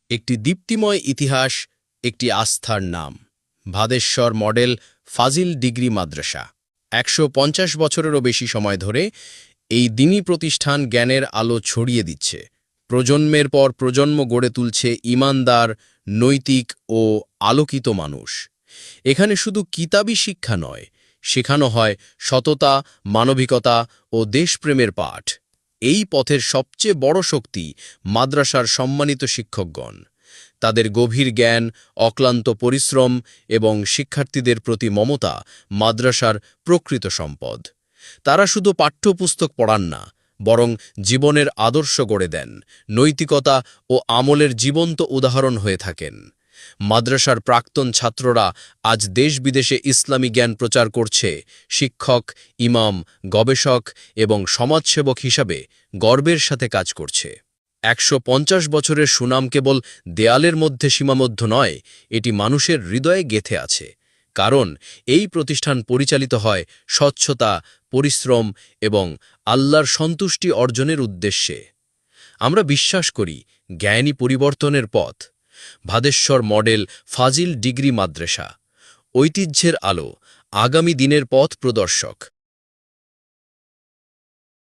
একটি দীপ্তিময় ইতিহাস, একটি আস্থার নাম। ভাদেশ্বর মডেল ফাজিল ডিগ্রি মাদ্রাসা ১৫০ বছরেরও বেশি সময় ধরে এই দ্বীনি প্রতিষ্ঠান জ্ঞানের আলো ছড়িয়ে দিচ্ছে, প্রজন্মের পর প্রজন্ম গড়ে তুলছে ঈমানদার, নৈতিক ও আলোকিত মানুষ। এখানে শুধু কিতাবি শিক্ষা নয়, শেখানো হয় সততা, মানবিকতা ও দেশপ্রেমের পাঠ। এই পথের সবচেয়ে বড় শক্তি মাদ্রাসার সম্মানিত শিক্ষকগণ। তাদের গভীর জ্ঞান, অক্লান্ত পরিশ্রম এবং শিক্ষার্থীদের প্রতি মমতা মাদ্রাসার প্রকৃত সম্পদ। তারা শুধু পাঠ্যপুস্তক পড়ান না, বরং জীবনের আদর্শ গড়ে দেন, নৈতিকতা ও আমলের জীবন্ত উদাহরণ হয়ে থাকেন। মাদ্রাসার প্রাক্তন ছাত্ররা আজ দেশ-বিদেশে ইসলামী জ্ঞান প্রচার করছে, শিক্ষক, ইমাম, গবেষক এবং সমাজসেবক হিসাবে গর্বের সাথে কাজ করছে। ১৫০ বছরের সুনাম কেবল দেয়ালের মধ্যে সীমাবদ্ধ নয়, এটি মানুষের হৃদয়ে গেঁথে আছে। কারণ এই প্রতিষ্ঠান পরিচালিত হয় স্বচ্ছতা, পরিশ্রম এবং আল্লাহর সন্তুষ্টি অর্জনের উদ্দেশ্যে। আমরা বিশ্বাস করি জ্ঞানই পরিবর্তনের পথ। ভাদেশ্বর মডেল ফাজিল ডিগ্রি মাদ্রাসা ঐতিহ্যের আলো, আগামী দিনের পথ প্রদর্শক।